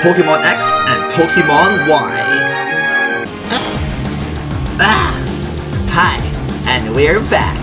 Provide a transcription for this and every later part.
Pokemon X and Pokemon Y. Hi, and we're back.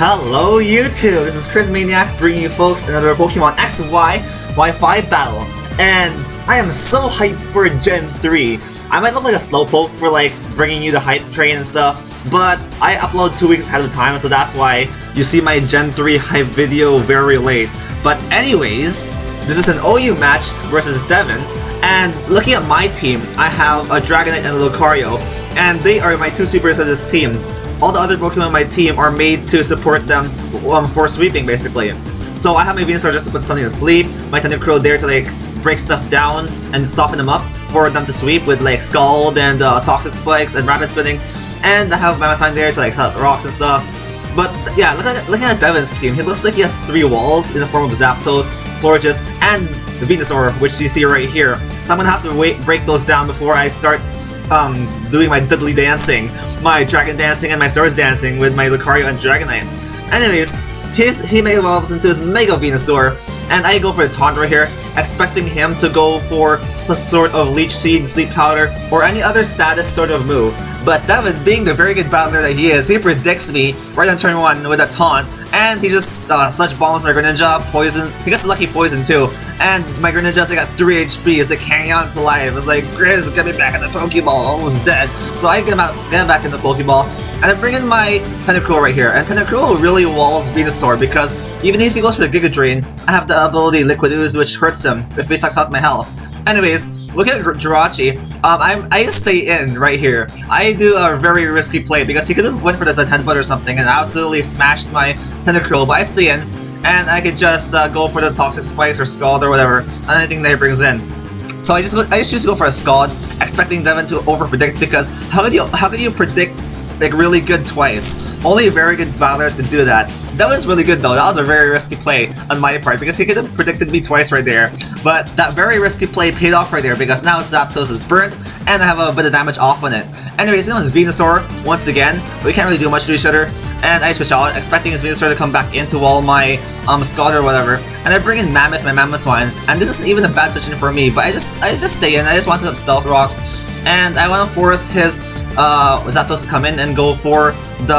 Hello YouTube, this is Chriz Maniac bringing you folks another Pokemon X and Y Wi-Fi battle, and I am so hyped for Gen 3. I might look like a slowpoke for like bringing you the hype train and stuff, but I upload 2 weeks ahead of time, so that's why you see my Gen 3 hype video very late. But anyways, this is an OU match versus Devon, and looking at my team, I have a Dragonite and a Lucario, and they are my two supers of this team. All the other Pokemon on my team are made to support them for sweeping, basically. So I have my Venusaur just to put something to sleep, my Tentacruel there to like break stuff down and soften them up for them to sweep with like Scald and Toxic Spikes and Rapid Spinning, and I have my Mammoth there to like set up rocks and stuff. But yeah, looking at Devon's team, he looks like he has 3 walls in the form of Zapdos, Florges, and Venusaur, which you see right here. So I'm gonna have to break those down before I start doing my diddly dancing, my dragon dancing and my swords dancing with my Lucario and Dragonite. Anyways, he evolves into his Mega Venusaur, and I go for the taunt right here, expecting him to go for some sort of Leech Seed, Sleep Powder, or any other status sort of move. But Devon, being the very good battler that he is, he predicts me right on turn 1 with a taunt, and he just Sludge Bombs my Greninja, poison. He gets a lucky poison too, and my Greninja's got 3 HP as they hang on to life. It's like, Chriz, get me back in the Pokeball, almost dead. So I get him back in the Pokeball, and I bring in my Tentacruel right here, and Tentacruel really walls Venusaur because even if he goes for the Giga Drain, I have the ability Liquid Ooze, which hurts him if he sucks out my health. Anyways, looking at Jirachi, I stay in right here. I do a very risky play because he could have went for this headbutt or something and absolutely smashed my Tentacruel, but I stay in, and I could just go for the Toxic Spikes or Scald or whatever, anything that he brings in. So I just choose to go for a Scald, expecting Devon to overpredict, because how could you predict like really good twice? Only very good battlers could do that. That was really good though. That was a very risky play on my part because he could have predicted me twice right there. But that very risky play paid off right there because now Zapdos is burnt and I have a bit of damage off on it. Anyways, it was Venusaur once again. We can't really do much to each other, and I switch out, expecting his Venusaur to come back into all my Scald or whatever. And I bring in Mammoth, my Mammothswine, and this isn't even a bad switch in for me. But I just stay in. I just want to set up Stealth Rocks, and I want to force his Zapdos to come in and go for the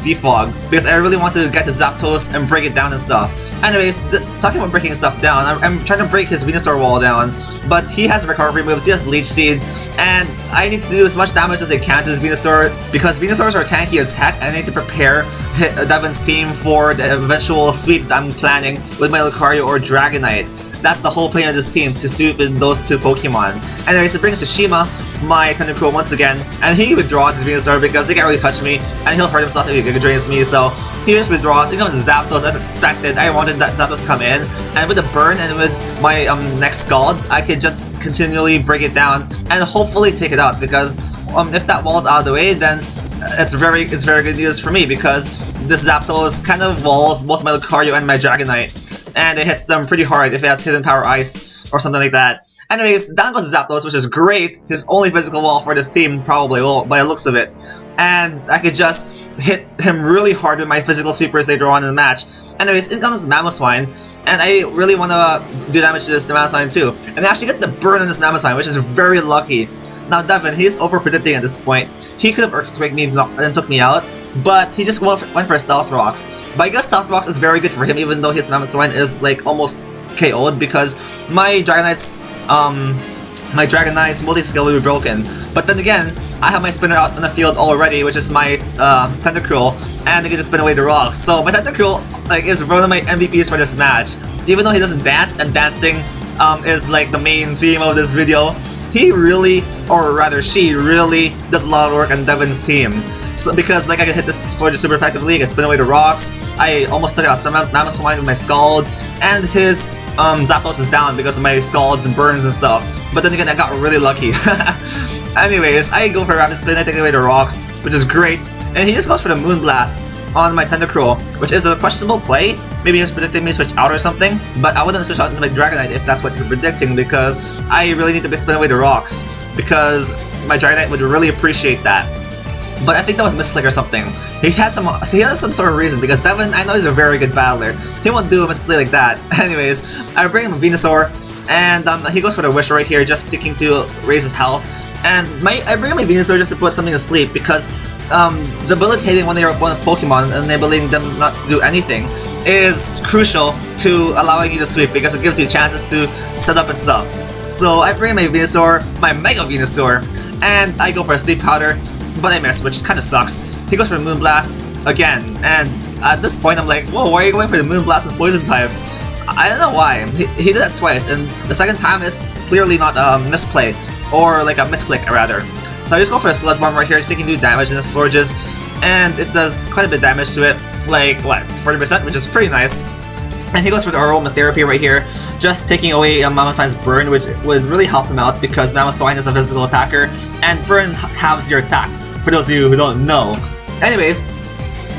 Defog because I really want to get to Zapdos and break it down and stuff. Anyways, talking about breaking stuff down, I'm trying to break his Venusaur wall down, but he has recovery moves, he has Leech Seed, and I need to do as much damage as I can to his Venusaur because Venusaurs are tanky as heck, and I need to prepare Devon's team for the eventual sweep that I'm planning with my Lucario or Dragonite. That's the whole plan of this team, to sweep with those 2 Pokemon. Anyways, it brings Tsushima, my Tentacruel once again, and he withdraws his Venusaur because he can't really touch me, and he'll hurt himself if he Giga Drains me, so he just withdraws. It comes Zapdos as expected. I wanted that Zapdos to come in, and with the burn and with my next Scald, I could just continually break it down and hopefully take it out because if that wall's out of the way, then it's very good news for me because this Zapdos kind of walls both my Lucario and my Dragonite, and it hits them pretty hard if it has Hidden Power Ice or something like that. Anyways, down goes Zapdos, which is great. His only physical wall for this team, probably, well, by the looks of it. And I could just hit him really hard with my physical sweepers later on in the match. Anyways, in comes Mammothswine, and I really want to do damage to this Mammothswine too. And I actually get the burn on this Mammothswine, which is very lucky. Now Devon, he's over-predicting at this point. He could have Earthquaked me and took me out, but he just went for Stealth Rocks. But I guess Stealth Rocks is very good for him, even though his Mammothswine is like almost KO'd because my Dragonite's multi-skill will be broken. But then again, I have my spinner out in the field already, which is my Tentacruel, and I can just spin away the rocks. So my Tentacruel is one of my MVPs for this match. Even though he doesn't dance, and dancing is like the main theme of this video, he really, or rather she really, does a lot of work on Devon's team. So, because like I can hit this Florges super effectively, I can spin away the rocks, I almost took out some Mammoth Swine with my Scald, and his Zapdos is down because of my Scalds and burns and stuff. But then again, I got really lucky. Anyways, I go for a Rapid Spin, I take away the rocks, which is great, and he just goes for the Moonblast on my Tentacruel, which is a questionable play. Maybe he was predicting me to switch out or something, but I wouldn't switch out into my Dragonite if that's what you're predicting, because I really need to spin away the rocks, because my Dragonite would really appreciate that. But I think that was misclick or something. He had some sort of reason, because Devon, I know he's a very good battler. He won't do a misplay like that. Anyways, I bring him a Venusaur, and he goes for the Wish right here, just seeking to raise his health. And I bring him a Venusaur just to put something to sleep, because debilitating one of your opponent's Pokemon and enabling them not to do anything is crucial to allowing you to sweep, because it gives you chances to set up and stuff. So I bring my Venusaur, my Mega Venusaur, and I go for a Sleep Powder, but I miss, which kind of sucks. He goes for a Moonblast again, and at this point I'm like, whoa, why are you going for the Moonblast and Poison types? I don't know why. He did that twice, and the second time is clearly not a misplay, or like a misclick rather. So I just go for a Sludge Bomb right here, just taking 2 damage in this Florges, and it does quite a bit of damage to it, like, what, 40%, which is pretty nice. And he goes for the Aromatherapy right here, just taking away Mammoth Swine's Burn, which would really help him out, because Mammoth Swine is a physical attacker, and Burn halves your attack, for those of you who don't know. Anyways,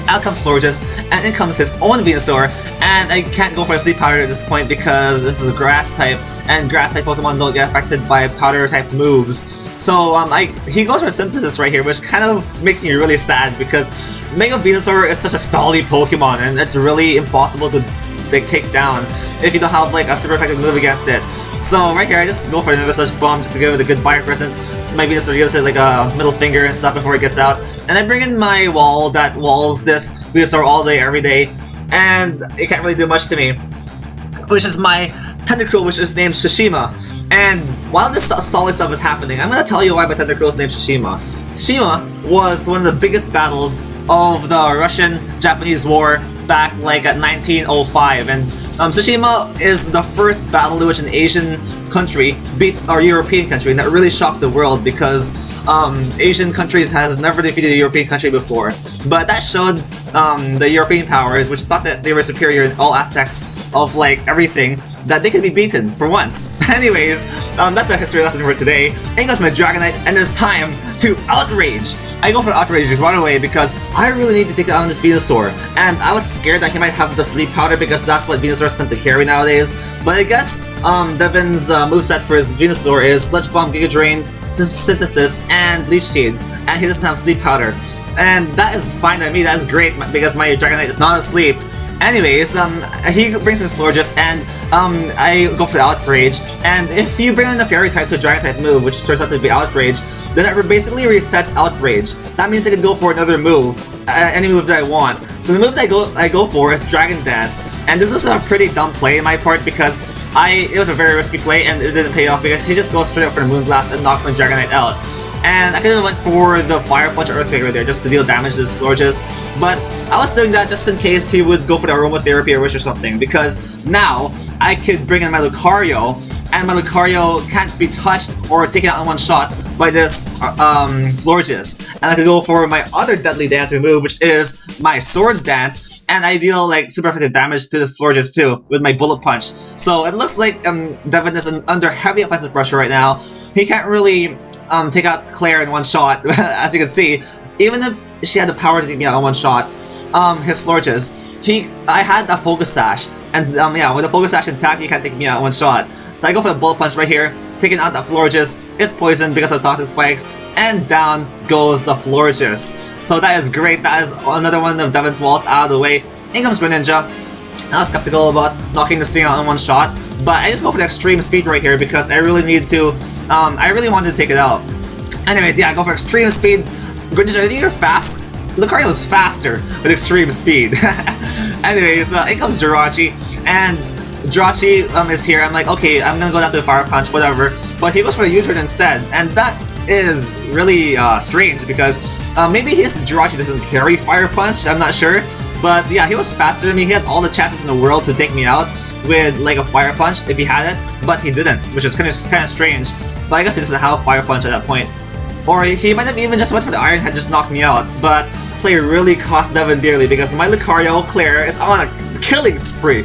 out comes Florges, and in comes his own Venusaur, and I can't go for a Sleep Powder at this point because this is a Grass type, and Grass type Pokemon don't get affected by Powder type moves. So he goes for Synthesis right here, which kind of makes me really sad, because Mega Venusaur is such a stally Pokemon, and it's really impossible to take down if you don't have like a super effective move against it. So right here, I just go for another Sludge Bomb just to give it a good Fire Crescent. My Venusaur gives it like a middle finger and stuff before it gets out, and I bring in my wall that walls this Venusaur all day, every day, and it can't really do much to me, which is my Tentacruel, which is named Tsushima. And while this stally stuff is happening, I'm gonna tell you why my Tentacruel is named Tsushima. Tsushima was one of the biggest battles of the Russian-Japanese War back like at 1905, and Tsushima is the first battle in which an Asian country beat a European country, and that really shocked the world, because Asian countries have never defeated a European country before. But that showed the European powers, which thought that they were superior in all aspects of like everything, that they could be beaten for once. Anyways, that's the history lesson for today. In goes my Dragonite, and it's time to Outrage! I go for Outrage just right away because I really need to take out this Venusaur, and I was scared that he might have the Sleep Powder because that's what Venusaurs tend to carry nowadays. But I guess Devon's moveset for his Venusaur is Sludge Bomb, Giga Drain, Synthesis, and Leech Seed, and he doesn't have Sleep Powder. And that is fine by me, that is great, because my Dragonite is not asleep. Anyways, he brings his Florges, and I go for the Outrage, and if you bring in the Fairy type to a Dragon type move, which turns out to be Outrage, then it basically resets Outrage. That means I can go for another move, any move that I want. So the move that I go for is Dragon Dance, and this was a pretty dumb play on my part, because it was a very risky play, and it didn't pay off, because he just goes straight up for the Moonblast and knocks my Dragonite out. And I could have went for the Fire Punch or Earthquake right there just to deal damage to his Florges, but I was doing that just in case he would go for the Aromatherapy or Wish or something, because now I could bring in my Lucario, and my Lucario can't be touched or taken out in one shot by this Florges. And I could go for my other deadly dancing move, which is my Swords Dance, and I deal like super effective damage to this Florges too with my Bullet Punch. So it looks like Devon is under heavy offensive pressure right now. He can't really take out Claire in one shot, as you can see. Even if she had the power to take me out in one shot, his Florges, I had a Focus Sash, and yeah, with a Focus Sash intact, he can't take me out in one shot. So I go for the Bullet Punch right here, taking out the Florges. It's poisoned because of Toxic Spikes, and down goes the Florges. So that is great. That is another one of Devon's walls out of the way. In comes Greninja. I was skeptical about knocking this thing out in one shot, but I just go for the Extreme Speed right here because I really need to, I really wanted to take it out. Anyways, yeah, I go for Extreme Speed. Greninja, I think you're fast. Lucario is faster with Extreme Speed. Anyways, in comes Jirachi, and Jirachi is here. I'm like, okay, I'm gonna go down to the Fire Punch, whatever. But he goes for a U-turn instead, and that is really strange because maybe his Jirachi doesn't carry Fire Punch, I'm not sure. But yeah, he was faster than me. He had all the chances in the world to take me out with like a fire punch if he had it, but he didn't, which is kind of strange. But I guess he doesn't have fire punch at that point. Or he might have even just went for the iron head, just knocked me out. But play really cost Devon dearly because my Lucario Claire is on a killing spree,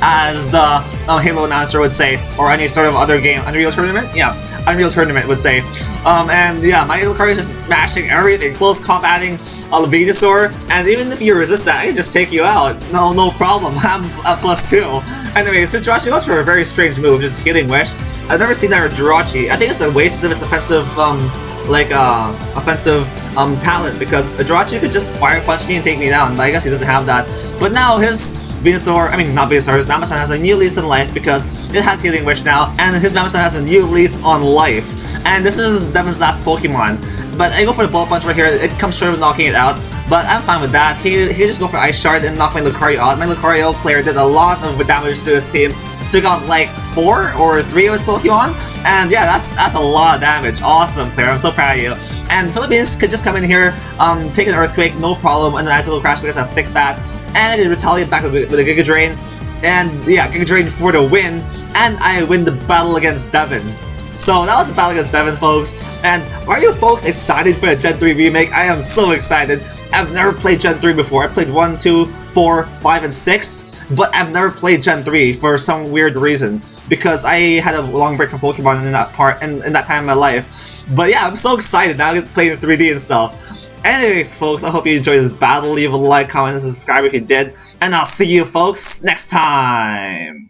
as the Halo announcer would say, or any sort of other game, Unreal Tournament? Yeah, Unreal Tournament would say. And yeah, my Lucario is just smashing everything, close combating Venusaur, and even if you resist that, I can just take you out. No problem, I'm a +2. Anyways, this Jirachi goes for a very strange move, just Healing Wish. I've never seen that with Jirachi. I think it's a waste of its offensive, talent, because Jirachi could just fire punch me and take me down, but I guess he doesn't have that. But now his Venusaur, not Venusaur, his Mammoth has a new lease on life because it has Healing Wish now, and his Mammoth has a new lease on life. And this is Devon's last Pokemon. But I go for the Bullet Punch right here, it comes short of knocking it out, but I'm fine with that. He just go for Ice Shard and knock my Lucario out. My Lucario player did a lot of damage to his team, took out like 4 or 3 of his Pokemon, and yeah, that's a lot of damage. Awesome, player, I'm so proud of you. And Philippines could just come in here, take an Earthquake, no problem, and a nice little Crash because I have Thick Fat, and I can retaliate back with a Giga Drain, and yeah, Giga Drain for the win, and I win the battle against Devon. So that was the battle against Devon, folks, and are you folks excited for the Gen 3 remake? I am so excited. I've never played Gen 3 before. I played 1, 2, 4, 5, and 6, but I've never played Gen 3 for some weird reason, because I had a long break from Pokemon in that time in my life. But yeah, I'm so excited now I get to play the 3D and stuff. Anyways, folks, I hope you enjoyed this battle. Leave a like, comment, and subscribe if you did, and I'll see you folks next time!